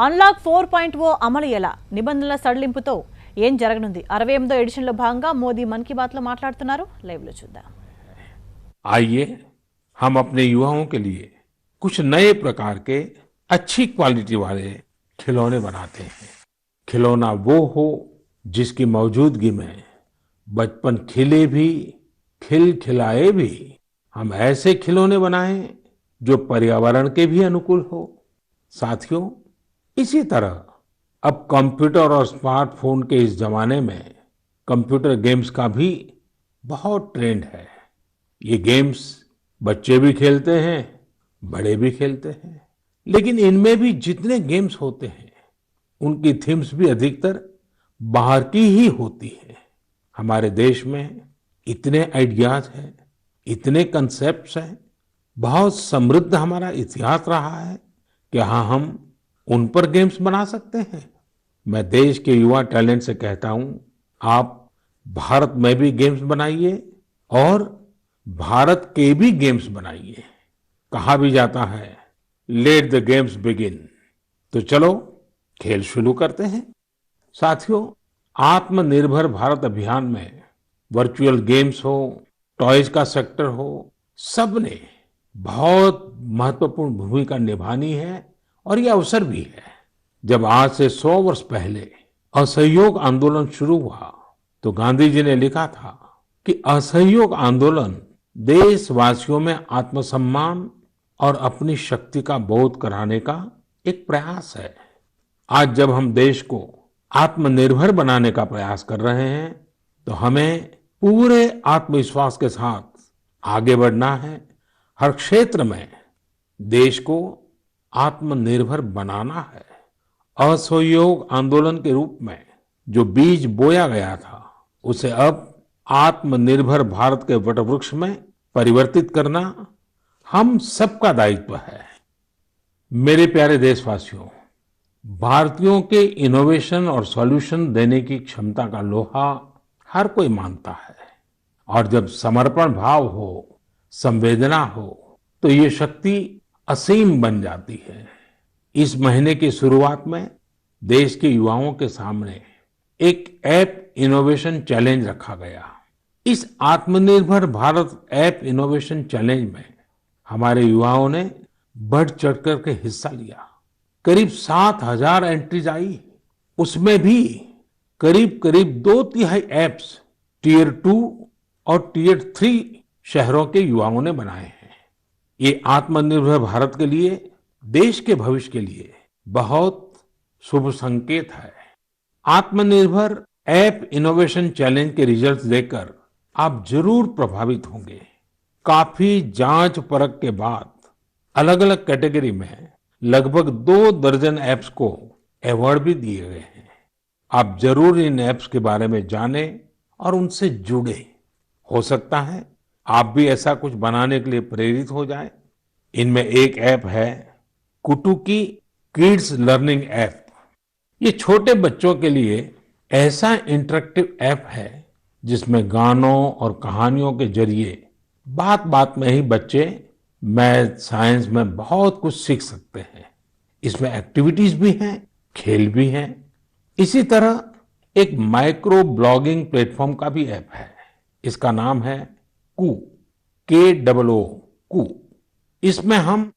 Unlock 4.0 అమలు ఎలా నిబంధనల సడలింపుతో ఏం జరగనుంది 68వ ఎడిషన్ లో భాగంగా మోదీ मन की बात లో మాట్లాడుతున్నారు లైవ్ లో చూద్దాం। आइए हम अपने युवाओं के लिए कुछ नए प्रकार के अच्छी क्वालिटी वाले खिलौने बनाते हैं। खिलौना वो हो जिसकी मौजूदगी में बचपन खिले भी खिलखिलाए भी। हम ऐसे खिलौने बनाएं जो पर्यावरण के भी अनुकूल हो। साथियों, इसी तरह अब कंप्यूटर और स्मार्टफोन के इस जमाने में कंप्यूटर गेम्स का भी बहुत ट्रेंड है। ये गेम्स बच्चे भी खेलते हैं, बड़े भी खेलते हैं, लेकिन इनमें भी जितने गेम्स होते हैं उनकी थीम्स भी अधिकतर बाहर की ही होती है। हमारे देश में इतने आइडियाज हैं, इतने कंसेप्ट्स हैं, बहुत समृद्ध हमारा इतिहास रहा है कि हाँ, हम उन पर गेम्स बना सकते हैं। मैं देश के युवा टैलेंट से कहता हूं, आप भारत में भी गेम्स बनाइए और भारत के भी गेम्स बनाइए। कहा भी जाता है, लेट द गेम्स बिगिन। तो चलो खेल शुरू करते हैं। साथियों, आत्मनिर्भर भारत अभियान में वर्चुअल गेम्स हो, टॉयज का सेक्टर हो, सबने बहुत महत्वपूर्ण भूमिका निभानी है और ये अवसर भी है। जब आज से 100 वर्ष पहले असहयोग आंदोलन शुरू हुआ तो गांधी जी ने लिखा था कि असहयोग आंदोलन देशवासियों में आत्मसम्मान और अपनी शक्ति का बोध कराने का एक प्रयास है। आज जब हम देश को आत्मनिर्भर बनाने का प्रयास कर रहे हैं तो हमें पूरे आत्मविश्वास के साथ आगे बढ़ना है। हर क्षेत्र में देश को आत्मनिर्भर बनाना है। असहयोग आंदोलन के रूप में जो बीज बोया गया था उसे अब आत्मनिर्भर भारत के वटवृक्ष में परिवर्तित करना हम सबका दायित्व है। मेरे प्यारे देशवासियों, भारतीयों के इनोवेशन और सॉल्यूशन देने की क्षमता का लोहा हर कोई मानता है और जब समर्पण भाव हो, संवेदना हो तो ये शक्ति असीम बन जाती है। इस महीने की शुरुआत में देश के युवाओं के सामने एक ऐप इनोवेशन चैलेंज रखा गया। इस आत्मनिर्भर भारत ऐप इनोवेशन चैलेंज में हमारे युवाओं ने बढ़ चढ़ करके हिस्सा लिया। करीब 7,000 एंट्रीज आई। उसमें भी करीब करीब 2/3 ऐप्स टियर 2 और टियर 3 शहरों के युवाओं ने बनाए हैं। ये आत्मनिर्भर भारत के लिए, देश के भविष्य के लिए बहुत शुभ संकेत है। आत्मनिर्भर ऐप इनोवेशन चैलेंज के रिजल्ट्स देखकर आप जरूर प्रभावित होंगे। काफी जांच परख के बाद अलग अलग कैटेगरी में लगभग 2 दर्जन ऐप्स को अवार्ड भी दिए गए हैं। आप जरूर इन ऐप्स के बारे में जानें और उनसे जुड़े। हो सकता है आप भी ऐसा कुछ बनाने के लिए प्रेरित हो जाएं। इनमें एक ऐप है कुटुकी किड्स लर्निंग ऐप। ये छोटे बच्चों के लिए ऐसा इंटरेक्टिव ऐप है जिसमें गानों और कहानियों के जरिए बात बात में ही बच्चे मैथ, साइंस में बहुत कुछ सीख सकते हैं। इसमें एक्टिविटीज भी हैं, खेल भी हैं। इसी तरह एक माइक्रो ब्लॉगिंग प्लेटफॉर्म का भी ऐप है। इसका नाम है कू, KOO कू। इसमें हम